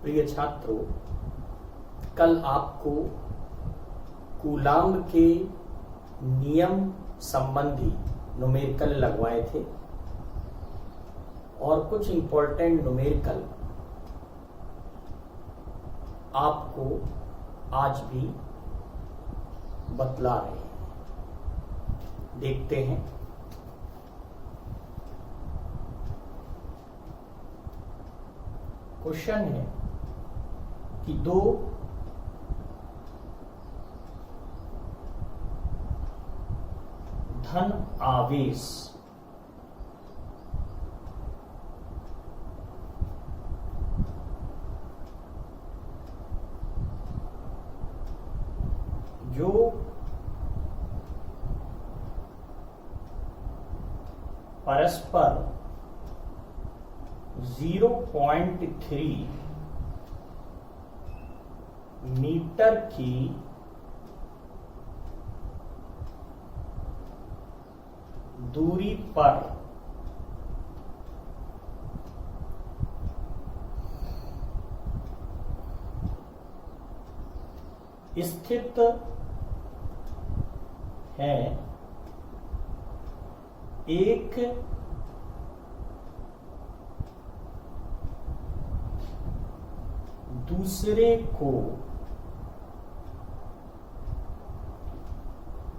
प्रिय छात्रों, कल आपको कूलाम्ब के नियम संबंधी न्यूमेरिकल लगवाए थे और कुछ इंपॉर्टेंट न्यूमेरिकल आपको आज भी बतला रहे हैं। देखते हैं। क्वेश्चन है कि दो धन आवेश जो परस्पर 0.3 मीटर की दूरी पर स्थित है, एक दूसरे को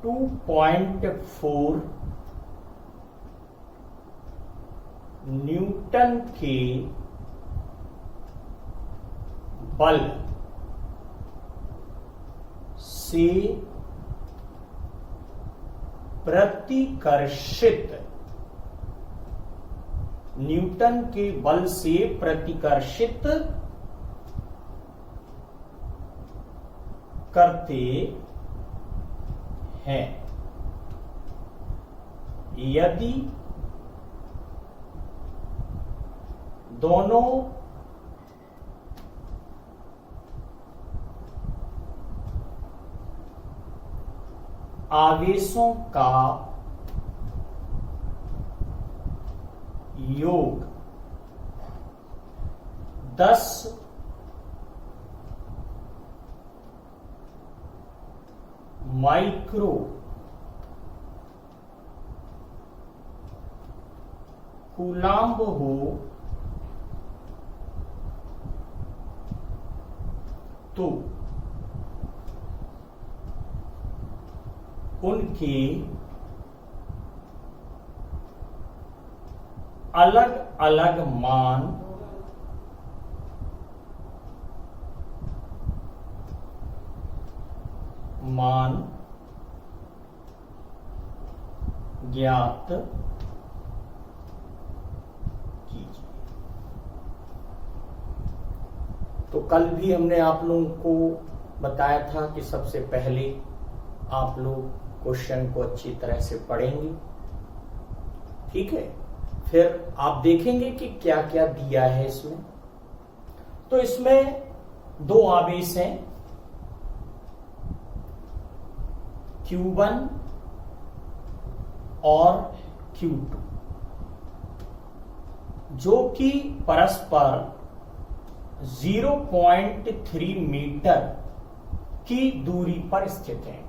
2.4 न्यूटन के बल से प्रतिकर्षित, न्यूटन के बल से प्रतिकर्षित करते हैं। यदि दोनों आवेशों का योग 10 माइक्रो कूलाम्ब हो तो उनके अलग अलग मान ज्ञात कीजिए। तो कल भी हमने आप लोगों को बताया था कि सबसे पहले आप लोग क्वेश्चन को अच्छी तरह से पढ़ेंगे, ठीक है। फिर आप देखेंगे कि क्या क्या दिया है इसमें। तो इसमें दो आवेश हैं, Q1 और Q2, जो कि परस्पर 0.3 मीटर की दूरी पर स्थित हैं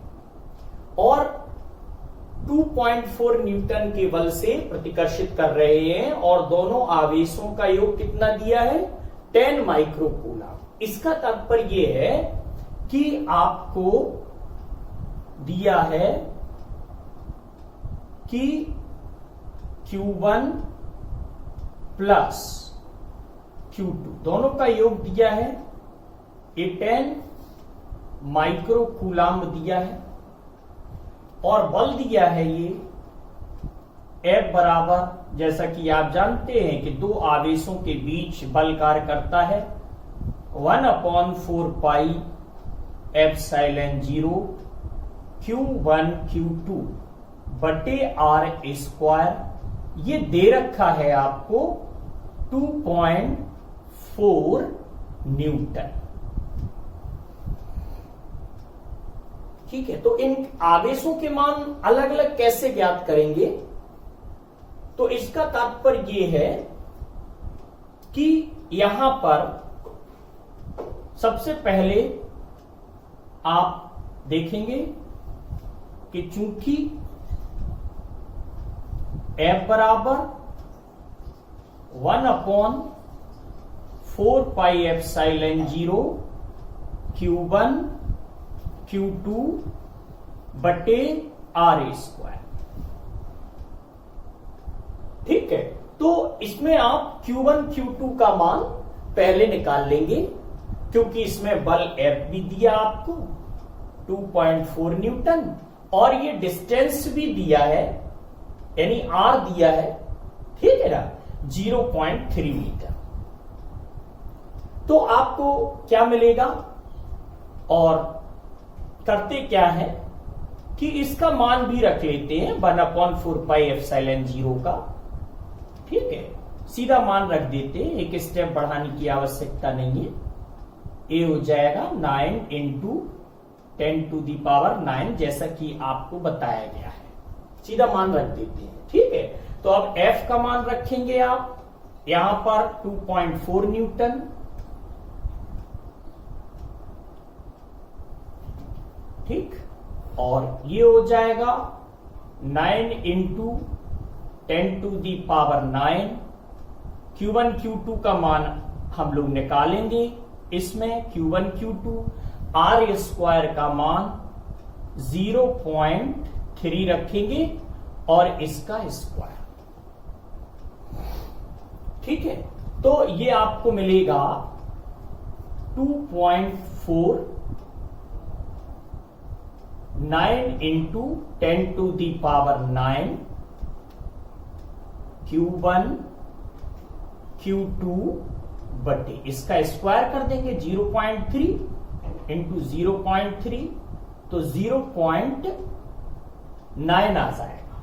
और 2.4 न्यूटन के बल से प्रतिकर्षित कर रहे हैं और दोनों आवेशों का योग कितना दिया है? 10 माइक्रो कूलाम्ब। इसका तात्पर्य यह है कि आपको दिया है कि Q1 प्लस Q2 दोनों का योग दिया है, ये 10 माइक्रो कूलाम्ब दिया है और बल दिया है ये F बराबर, जैसा कि आप जानते हैं कि दो आवेशों के बीच बल कार्य करता है 1/4 पाई एप्सिलॉन 0 Q1 Q2 बटे R²। ये दे रखा है आपको 2.4 न्यूटन, ठीक है। तो इन आवेशों के मान अलग अलग कैसे ज्ञात करेंगे? तो इसका तात्पर्य यह है कि यहां पर सबसे पहले आप देखेंगे कि चूंकि f बराबर 1/4πε0 Q1 Q2 बटे R स्क्वायर। ठीक है, तो इसमें आप Q1 Q2 का मान पहले निकाल लेंगे, क्योंकि इसमें बल F भी दिया आपको 2.4 न्यूटन और ये डिस्टेंस भी दिया है, यानी R दिया है, ठीक है ना, 0.3 मीटर। तो आपको क्या मिलेगा, और करते क्या है कि इसका मान भी रख लेते हैं 1/4πε0 का। ठीक है, सीधा मान रख देते हैं, एक स्टेप बढ़ाने की आवश्यकता नहीं है। ए हो जाएगा 9 × 10⁹ जैसा कि आपको बताया गया है, सीधा मान रख देते हैं। ठीक है, तो अब F का मान रखेंगे आप यहां पर 2.4 न्यूटन, ठीक, और ये हो जाएगा 9 × 10⁹ Q1 Q2 का मान हम लोग निकालेंगे, इसमें Q1 Q2 R स्क्वायर का मान 0.3 रखेंगे और इसका स्क्वायर। ठीक है, तो ये आपको मिलेगा 2.4 9 × 10⁹ Q1 Q2 बटे इसका स्क्वायर कर देंगे 0.3 × 0.3, तो 0.9 आ जाएगा।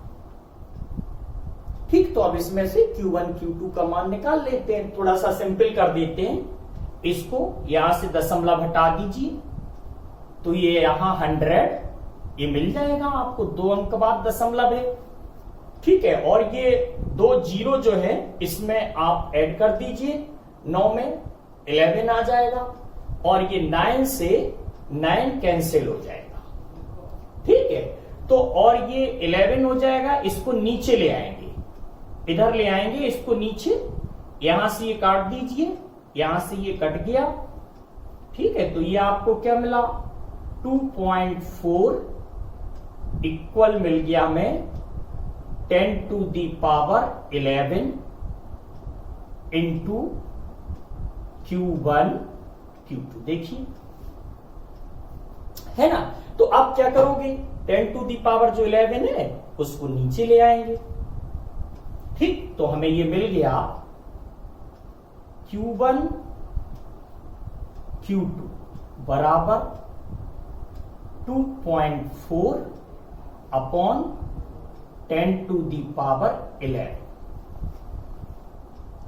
ठीक, तो अब इसमें से Q1 Q2 का मान निकाल लेते हैं, थोड़ा सा सिंपल कर देते हैं इसको, यहां से दशमलव हटा दीजिए, तो ये यहां 100 ये मिल जाएगा आपको, 2 अंक बाद दशमलव है। ठीक है, और ये 2 जीरो जो है इसमें आप ऐड कर दीजिए, 9 में 11 आ जाएगा, और ये 9 से 9 कैंसिल हो जाएगा। ठीक है, तो और ये 11 हो जाएगा, इसको नीचे ले आएंगे, इधर ले आएंगे इसको नीचे, यहां से ये काट दीजिए, यहां से ये कट गया। ठीक है, तो ये आपको क्या मिला, 2.4 इक्वल मिल गया हमें 10⁻11 इंटू Q1 Q2। देखिए, है ना, तो आप क्या करोगे, 10⁻11 है उसको नीचे ले आएंगे। ठीक, तो हमें ये मिल गया Q1 Q2 बराबर 2.4 अपॉन 10⁻11।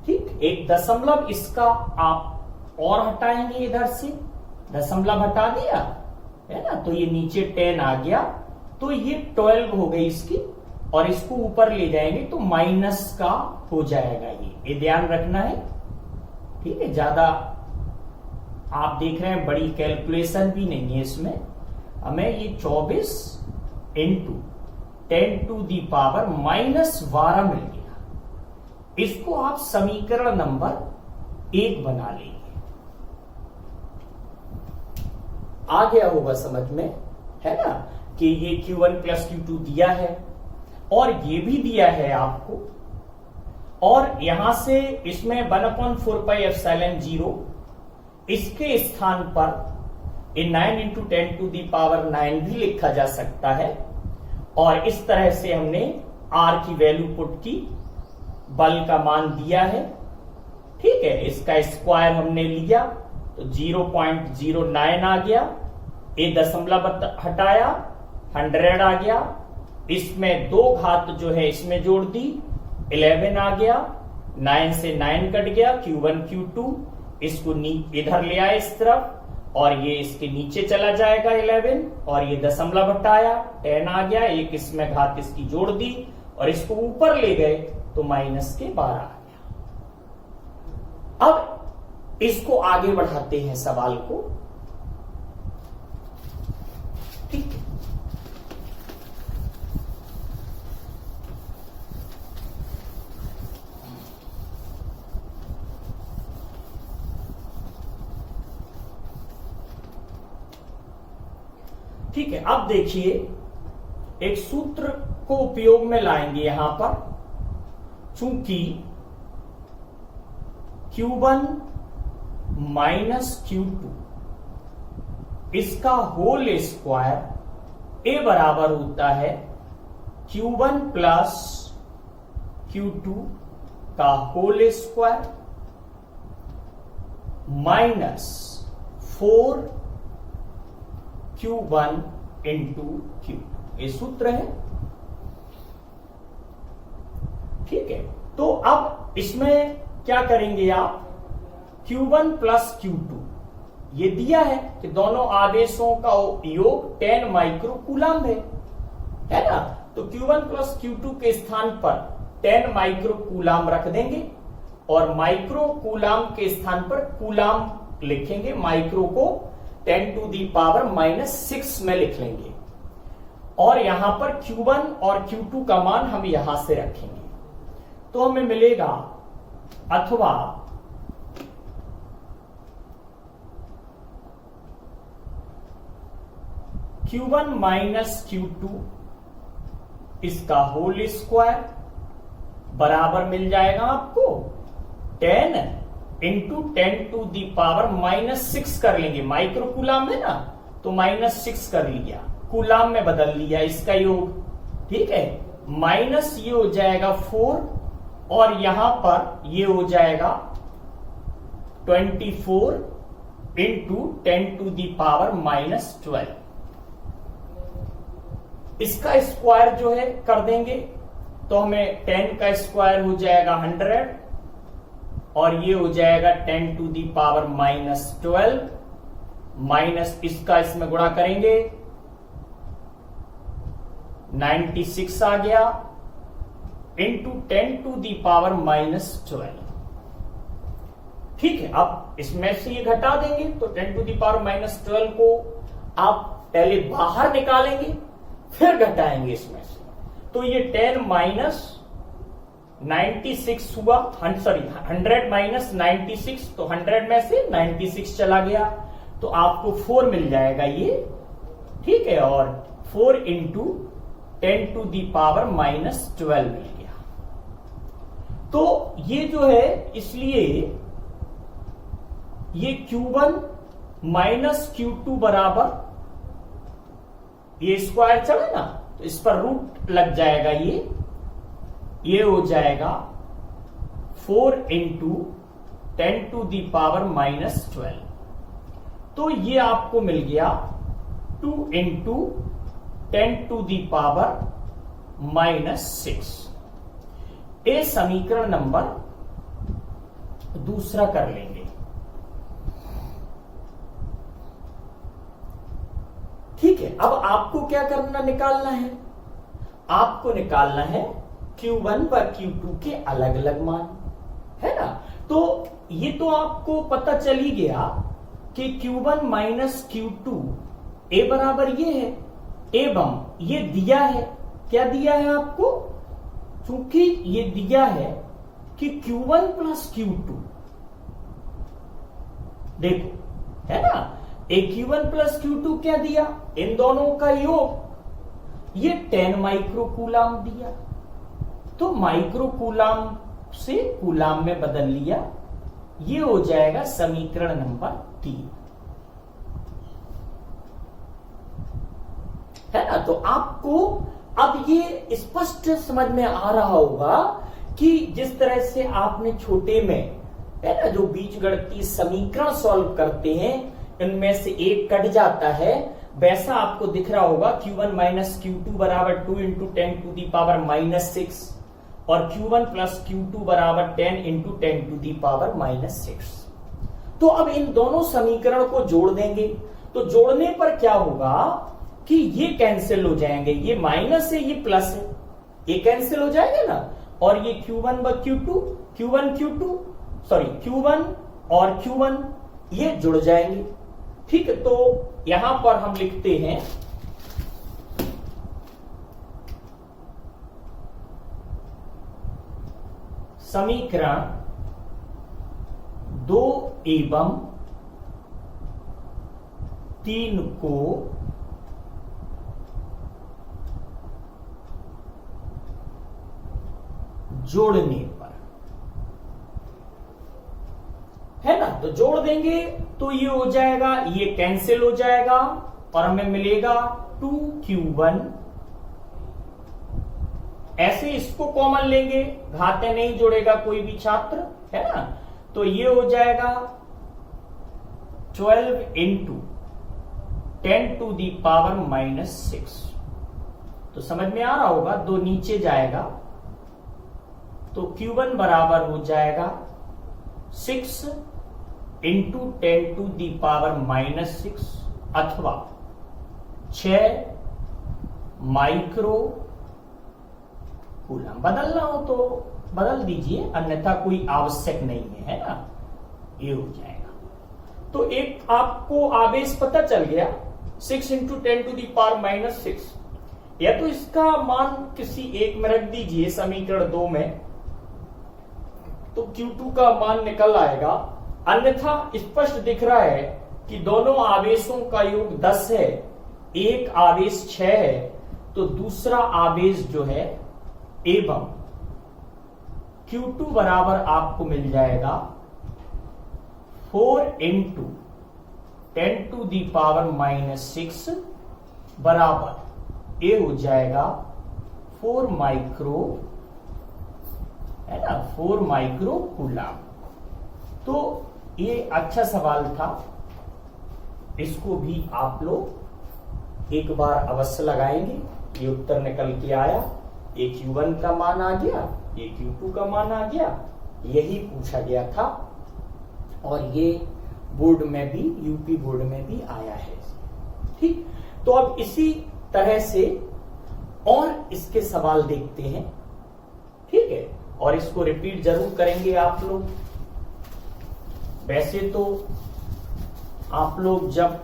ठीक, एक दशमलव इसका आप और हटाएंगे, इधर से दशमलव हटा दिया है ना, तो ये नीचे 10 आ गया, तो ये 12 हो गई इसकी, और इसको ऊपर ले जाएंगे तो माइनस का हो जाएगा, ये ध्यान रखना है। ठीक है, ज्यादा आप देख रहे हैं बड़ी कैलकुलेशन भी नहीं है इसमें, हमें ये 24 × 10⁻12 मिल गया। इसको आप समीकरण नंबर 1 बना लेंगे। आ गया होगा समझ में, है ना, कि ये Q1 + Q2 दिया है और ये भी दिया है आपको, और यहां से इसमें 1/4πε0 इसके स्थान पर 9 × 10⁻9 भी लिखा जा सकता है, और इस तरह से हमने R की वैल्यू पुट की, बल का मान दिया है। ठीक है, इसका स्क्वायर हमने लिया तो 0.09 आ गया, ये दशमलव हटाया 100 आ गया, इसमें 2 घात जो है इसमें जोड़ दी 11 आ गया, 9 से 9 कट गया, Q1 Q2 इसको इधर ले आए इस तरफ, और ये इसके नीचे चला जाएगा 11, और ये दशमलव हटाया 10 आ गया, एक इसमें घात इसकी जोड़ दी और इसको ऊपर ले गए तो -12 आ गया। अब इसको आगे बढ़ाते हैं सवाल को। ठीक है, ठीक है। अब देखिए, एक सूत्र को उपयोग में लाएंगे यहां पर। चूंकि Q1 माइनस Q2 इसका होल स्क्वायर ए बराबर होता है Q1 प्लस Q2 का whole square minus 4Q1 into Q2, ये सूत्र है। ठीक है, तो अब इसमें क्या करेंगे आप, Q1 प्लस Q2 ये दिया है कि दोनों आवेशों का योग 10 माइक्रो कूलम है ना। तो Q1 प्लस Q2 के स्थान पर 10 माइक्रो कूलम रख देंगे और माइक्रो कूलम के स्थान पर कूलम लिखेंगे। माइक्रो को 10 टू दी पावर -6 में लिख लेंगे और यहां पर Q1 और Q2 का मान हम यहां से रखेंगे। तो हमें मिलेगा, अथवा Q1 माइनस Q2 इसका होल स्क्वायर बराबर मिल जाएगा आपको 10 इंटू 10 टू दी पावर -6 कर लेंगे। माइक्रो कूलम है ना, तो -6 कर लिया, कूलम में बदल लिया इसका योग। ठीक है, माइनस ये हो जाएगा 4 और यहां पर ये हो जाएगा 24 इंटू 10 टू दी पावर -12। इसका स्क्वायर जो है कर देंगे तो हमें 10 का स्क्वायर हो जाएगा 100 और ये हो जाएगा 10 टू दी पावर -12 माइनस इसका इसमें गुणा करेंगे 96 आ गया इंटू 10 टू दी पावर -12। ठीक है, अब इसमें से ये घटा देंगे तो 10 टू दी पावर -12 को आप पहले बाहर निकालेंगे फिर घटाएंगे इसमें से। तो ये 10 माइनस 96 हुआ, 100 माइनस 96, तो 100 में से 96 चला गया तो आपको 4 मिल जाएगा ये। ठीक है, और 4 इंटू 10 टू दी पावर -12 मिल गया। तो ये जो है, इसलिए ये Q1 माइनस Q2 बराबर, ये स्क्वायर चले ना तो इस पर रूट लग जाएगा, ये हो जाएगा 4 इंटू 10 टू दी पावर -12। तो ये आपको मिल गया 2 इंटू 10 टू दी पावर -6। ये समीकरण नंबर दूसरा कर लेंगे। ठीक है, अब आपको क्या करना, निकालना है, आपको निकालना है Q1 व Q2 के अलग अलग मान, है ना। तो ये तो आपको पता चल ही गया कि Q1 माइनस Q2 ए बराबर ये है, एवं ये दिया है, क्या दिया है आपको, चूंकि ये दिया है कि Q1 प्लस Q2, देखो है ना, एक Q1 प्लस Q2 क्या दिया, इन दोनों का योग, ये 10 माइक्रो कूलम दिया, तो माइक्रो कूलम से कूलम में बदल लिया, ये हो जाएगा समीकरण नंबर 3, है ना। तो आपको अब ये स्पष्ट समझ में आ रहा होगा कि जिस तरह से आपने छोटे में, है ना, जो बीजगणितीय समीकरण सॉल्व करते हैं इनमें से एक कट जाता है, वैसा आपको दिख रहा होगा Q1 माइनस Q2 बराबर 2 इंटू 10 टू दी पावर -6 और Q1 प्लस Q2 बराबर 10 इंटू 10 टू दी पावर -6। तो अब इन दोनों समीकरण को जोड़ देंगे, तो जोड़ने पर क्या होगा कि ये कैंसिल हो जाएंगे, ये माइनस है, ये प्लस है, ये कैंसिल हो जाएगा ना, और ये Q1 व Q2, Q1 Q2 sorry Q1 और Q1 ये जुड़ जाएंगे। ठीक है, तो यहां पर हम लिखते हैं समीकरण 2 एवं 3 को जोड़ने पर, है ना, तो जोड़ देंगे तो ये हो जाएगा, ये कैंसिल हो जाएगा और हमें मिलेगा 2Q1। ऐसे इसको कॉमन लेंगे, घाते नहीं जोड़ेगा कोई भी छात्र, है ना, तो ये हो जाएगा 12 इंटू 10 टू दी पावर -6। तो समझ में आ रहा होगा, 2 नीचे जाएगा तो Q1 बराबर हो जाएगा 6 इंटू 10 टू दी पावर -6 अथवा 6 माइक्रो कूलम। बदलना हो तो बदल दीजिए, अन्यथा कोई आवश्यक नहीं है ना, ये हो जाएगा। तो एक आपको आवेश पता चल गया 6 इंटू 10 टू दी पावर -6, या तो इसका मान किसी एक में रख दीजिए समीकरण 2 में, तो Q2 का मान निकल आएगा। अन्यथा स्पष्ट दिख रहा है कि दोनों आवेशों का योग 10 है, एक आवेश 6 है, तो दूसरा आवेश जो है एवं Q2 बराबर आपको मिल जाएगा 4 इंटू 10 टू दी पावर -6 बराबर ये हो जाएगा 4 माइक्रो, है ना, 4 माइक्रो कूलम। तो ये अच्छा सवाल था, इसको भी आप लोग एक बार अवश्य लगाएंगे। ये उत्तर निकल के आया, ये Q1 का मान आ गया, ये Q2 का मान आ गया, यही पूछा गया था और ये बोर्ड में भी, यूपी बोर्ड में भी आया है। ठीक, तो अब इसी तरह से और इसके सवाल देखते हैं। ठीक है, और इसको रिपीट जरूर करेंगे आप लोग। वैसे तो आप लोग जब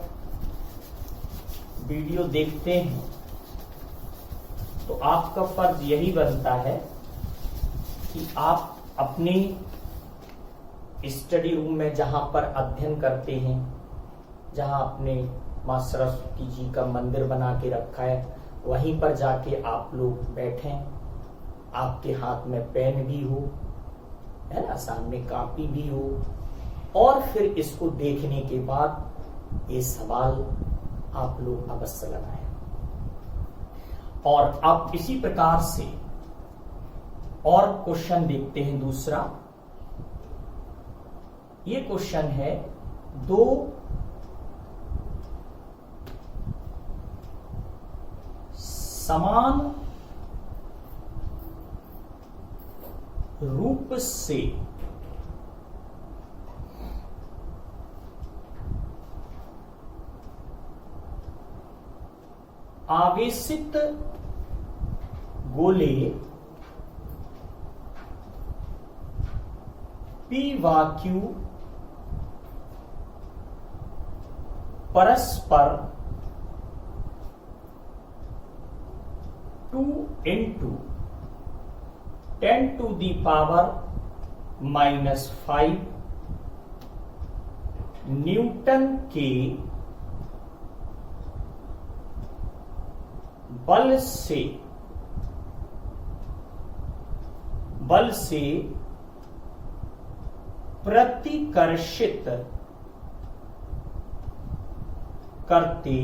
वीडियो देखते हैं तो आपका फर्ज यही बनता है कि आप अपने स्टडी रूम में जहां पर अध्ययन करते हैं, जहां अपने मां सरस्वती जी का मंदिर बना के रखा है, वहीं पर जाके आप लोग बैठें, आपके हाथ में पेन भी हो, है ना, सामने कॉपी भी हो, और फिर इसको देखने के बाद ये सवाल आप लोग अवश्य लगाएं। और अब इसी प्रकार से और क्वेश्चन देखते हैं। दूसरा ये क्वेश्चन है, 2 समान रूप से आवेशित गोले P व Q परस्पर 2 into 10 to the power -5 newton के बल से प्रतिकर्षित करते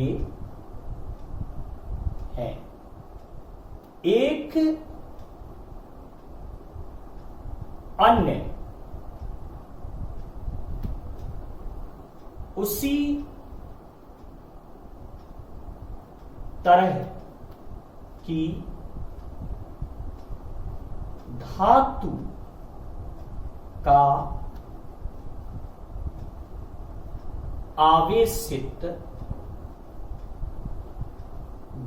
हैं। एक अन्य उसी तरह की धातु का आवेशित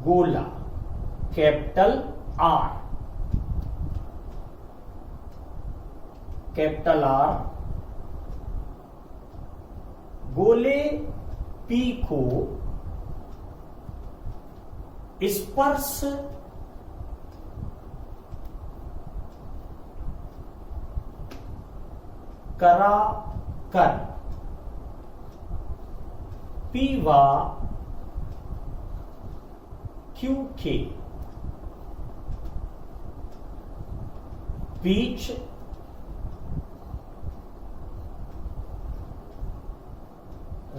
गोला कैपिटल R गोले P को स्पर्श करा कर P व Q के बीच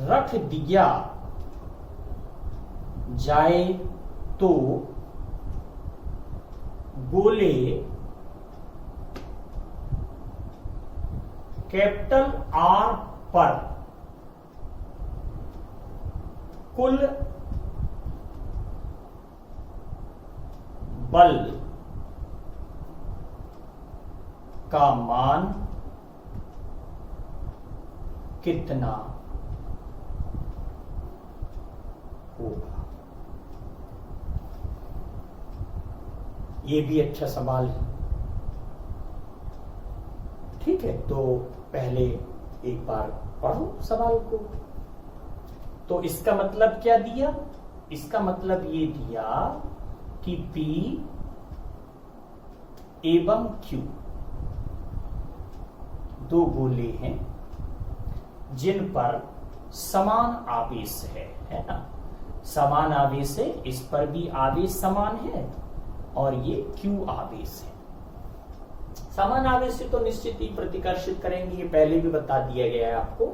रख दिया जाए तो गोले कैपिटल R पर कुल बल का मान कितना होगा? ये भी अच्छा सवाल है। ठीक है, तो पहले एक बार पढ़ो सवाल को। तो इसका मतलब क्या दिया? इसका मतलब ये दिया कि P एवं Q दो गोले हैं जिन पर समान आवेश है ना? समान आवेश है, इस पर भी आवेश समान है और ये Q आवेश है। समान आवेश से तो निश्चित ही प्रतिकर्षित करेंगे, ये पहले भी बता दिया गया है आपको।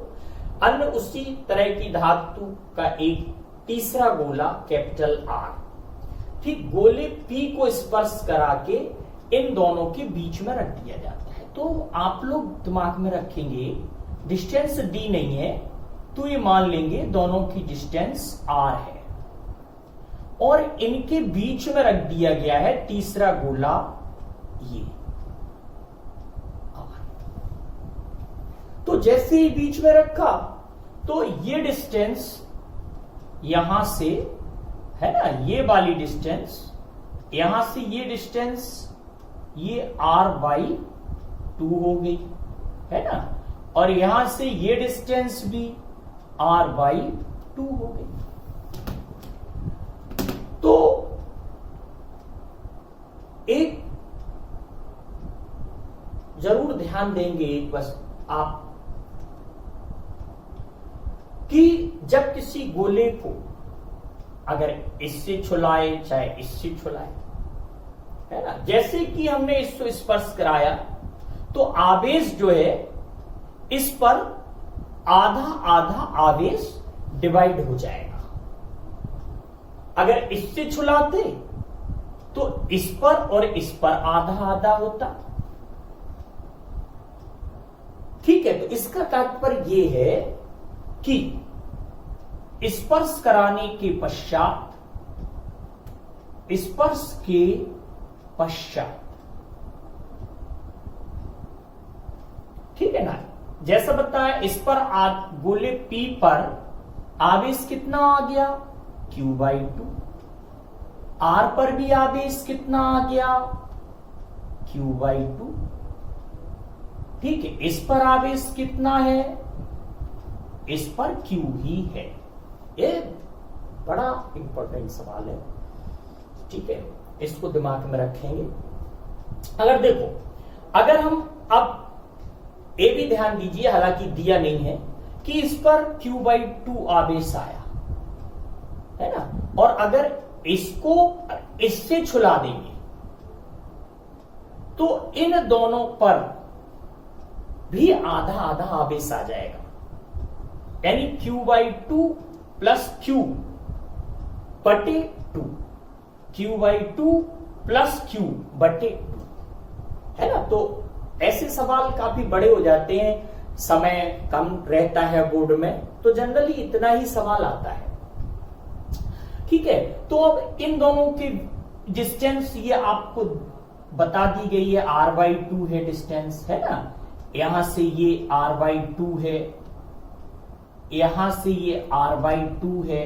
अन्य उसी तरह की धातु का एक तीसरा गोला कैपिटल R, ठीक गोले P को स्पर्श करा के इन दोनों के बीच में रख दिया जाता है। तो आप लोग दिमाग में रखेंगे डिस्टेंस D नहीं है, तो ये मान लेंगे दोनों की डिस्टेंस R है और इनके बीच में रख दिया गया है तीसरा गोला ये R। तो जैसे ही बीच में रखा तो ये डिस्टेंस यहां से है ना, ये वाली डिस्टेंस यहां से ये डिस्टेंस ये R/2 हो गई है ना, और यहां से ये डिस्टेंस भी R/2 हो गई। तो एक जरूर ध्यान देंगे एक बस आप कि जब किसी गोले को अगर इससे छुलाए चाहे इससे छुलाए है ना, जैसे कि हमने इसको स्पर्श कराया तो आवेश जो है इस पर आधा आधा आवेश डिवाइड हो जाएगा। अगर इससे छुलाते तो इस पर और इस पर आधा आधा होता। ठीक है, तो इसका तात्पर्य यह है कि स्पर्श कराने के पश्चात ठीक है ना, जैसा बताया इस पर गोले P पर आवेश कितना आ गया Q/2, R पर भी आवेश कितना आ गया Q/2। ठीक है, इस पर आवेश कितना है, इस पर Q ही है। ये बड़ा इंपॉर्टेंट सवाल है। ठीक है, इसको दिमाग में रखेंगे। अगर देखो, अगर हम अब ये भी ध्यान दीजिए, हालांकि दिया नहीं है, कि इस पर Q/2 आवेश आया है ना, और अगर इसको इससे छुला देंगे तो इन दोनों पर भी आधा आधा आवेश आ जाएगा, यानी Q/2 plus Q/2 Q/2 plus Q/2 है ना। तो ऐसे सवाल काफी बड़े हो जाते हैं, समय कम रहता है बोर्ड में, तो जनरली इतना ही सवाल आता है। ठीक है, तो अब इन दोनों की डिस्टेंस ये आपको बता दी गई है, R/2 है डिस्टेंस है ना, यहां से ये R/2 है, यहां से ये R/2 है।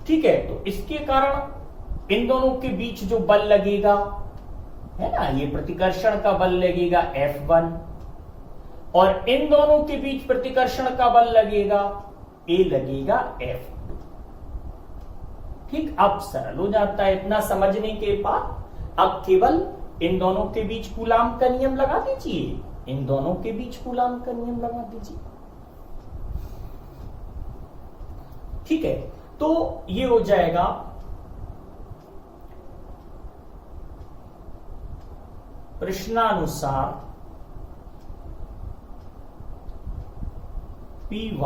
ठीक है, तो इसके कारण इन दोनों के बीच जो बल लगेगा है ना, ये प्रतिकर्षण का बल लगेगा F1। और इन दोनों के बीच प्रतिकर्षण का बल लगेगा ए लगेगा F2। ठीक, अब सरल हो जाता है। इतना समझने के बाद अब केवल इन दोनों के बीच कूलाम का नियम लगा दीजिए, इन दोनों के बीच कूलाम का नियम लगा दीजिए। ठीक है, तो ये हो जाएगा प्रश्नानुसार P व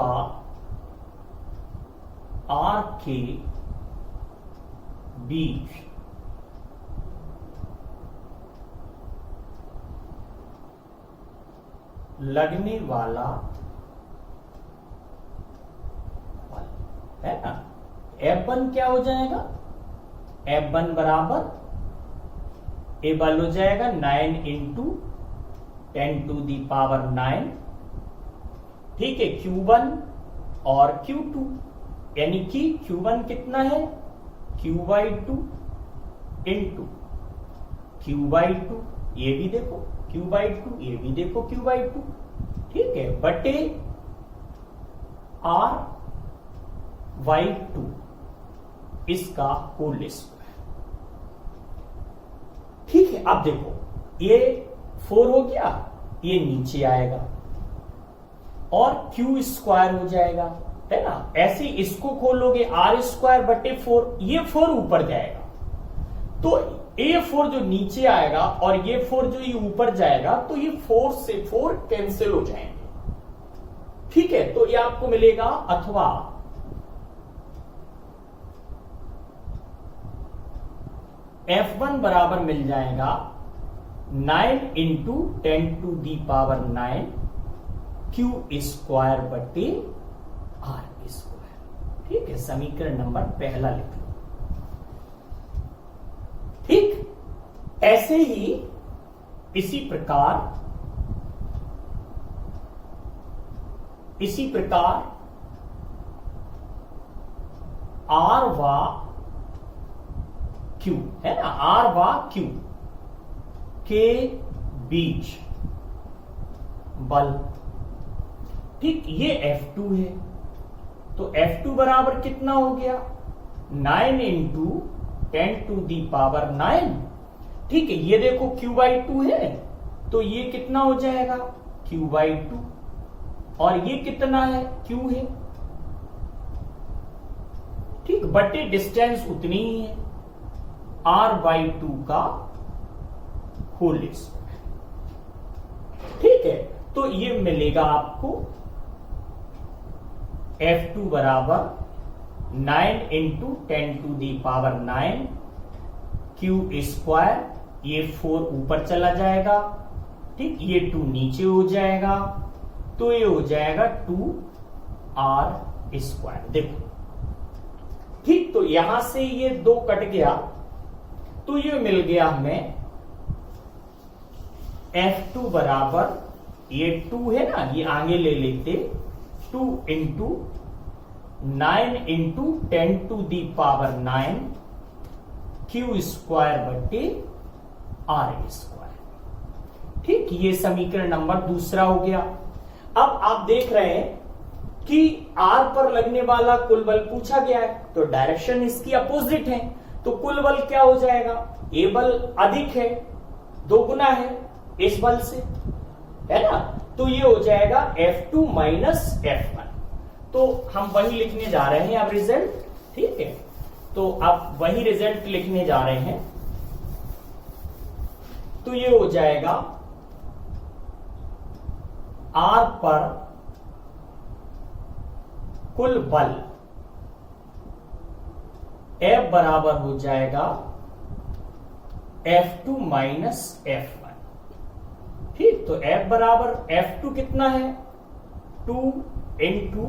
R के बीच लगने वाला बल है ना, F1 क्या हो जाएगा, F1 बराबर ए बल हो जाएगा 9 इंटू 10⁹9। ठीक है, Q1 और Q2, यानी कि Q1 कितना है Q/2 इंटू Q/2, ये भी देखो Q/2, ये भी देखो Q/2। ठीक है, बटे R/2 इसका होल स्क्वायर। ठीक है, अब देखो ये 4 हो गया, ये नीचे आएगा और Q स्क्वायर हो जाएगा, है ना। ऐसे इसको खोलोगे R² बटे 4, ये 4 ऊपर जाएगा, तो ये 4 जो नीचे आएगा और ये 4 जो ये ऊपर जाएगा, तो ये 4 से 4 कैंसिल हो जाएंगे। ठीक है, तो ये आपको मिलेगा, अथवा F1 बराबर मिल जाएगा 9 इंटू 10⁹9 Q² बटे R²। ठीक है, समीकरण नंबर पहला लिख लो। ठीक, ऐसे ही इसी प्रकार R व Q है ना, R व Q के बीच बल। ठीक, ये F2 है, तो F2 बराबर कितना हो गया 9 इंटू 10⁹9। ठीक है, ये देखो Q/2 है, तो ये कितना हो जाएगा Q/2, और ये कितना है Q है। ठीक, बटे डिस्टेंस उतनी ही है R/2 का होल स्क्वायर। ठीक है, तो ये मिलेगा आपको F2 बराबर 9 इंटू 10⁹9 Q², ये 4 ऊपर चला जाएगा। ठीक, ये 2 नीचे हो जाएगा, तो ये हो जाएगा 2R²। देखो, ठीक, तो यहां से ये 2 कट गया, तो ये मिल गया हमें F2 बराबर, ये 2 है ना, ये आगे ले लेते, 2 इंटू 9 इंटू 10⁹9 Q² बटे R²। ठीक, ये समीकरण नंबर दूसरा हो गया। अब आप देख रहे हैं कि R पर लगने वाला कुल बल पूछा गया है, तो डायरेक्शन इसकी अपोजिट है, तो कुल बल क्या हो जाएगा, ये बल अधिक है, 2 गुना है इस बल से, है ना, तो ये हो जाएगा F2 माइनस F1। तो हम वही लिखने जा रहे हैं अब रिजल्ट। ठीक है, तो अब वही रिजल्ट लिखने जा रहे हैं, तो ये हो जाएगा R पर कुल बल F बराबर हो जाएगा F2 माइनस F1। ठीक, तो F बराबर F2 कितना है 2 इंटू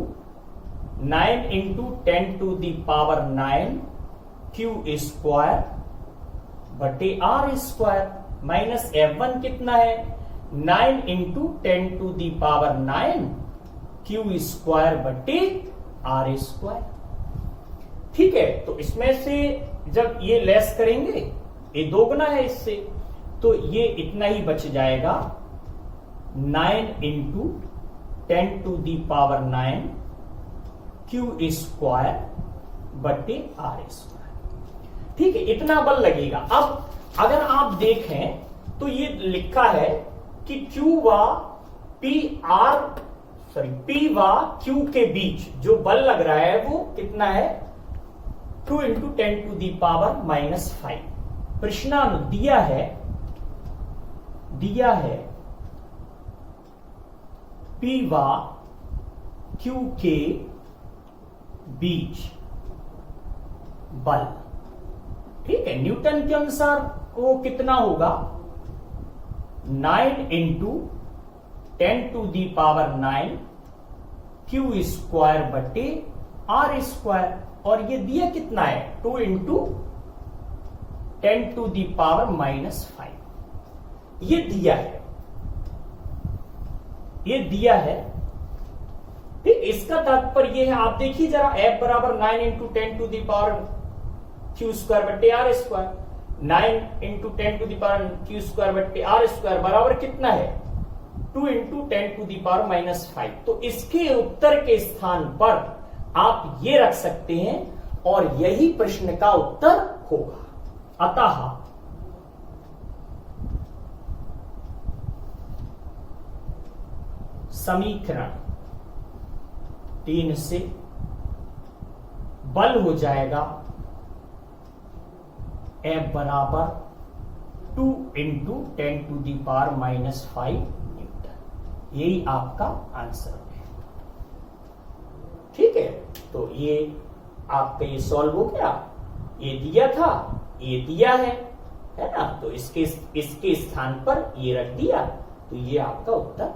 9 इंटू 10⁹9 Q² बटे R² माइनस F1 कितना है 9 इंटू 10⁹9 Q² बटे R²। ठीक है, तो इसमें से जब ये लेस करेंगे, ये 2 गुना है इससे, तो ये इतना ही बच जाएगा 9 into 10 to the power 9 Q square बटे आर स्क्वायर। ठीक है, इतना बल लगेगा। अब अगर आप देखें तो ये लिखा है कि Q व P व Q के बीच जो बल लग रहा है वो कितना है, 2 इंटू 10 टू दी पावर -5। प्रश्नानु दिया है P व Q के बीच बल। ठीक है, न्यूटन के अनुसार वो कितना होगा, 9 into 10 to the power 9 Q square बटे आर स्क्वायर। और ये दिया कितना है, 2 इंटू 10 टू दी पावर -5। ये दिया है। ठीक, इसका तात्पर्य है, आप देखिए जरा, F बराबर 9 into 10 to the power q square बट्टे r square. 9 into 10 to the power q square बट्टे आर स्क्वायर बराबर कितना है, 2 इंटू 10 टू दी पावर -5। तो इसके उत्तर के स्थान पर आप ये रख सकते हैं और यही प्रश्न का उत्तर होगा। अतः समीकरण 3 से बल हो जाएगा F बराबर 2 into 10 to the power -5 newton. यही आपका आंसर है। ठीक है, तो ये आपका ये सॉल्व हो गया। ये दिया था, ये दिया है ना, तो इसके स्थान पर ये रख दिया, तो ये आपका उत्तर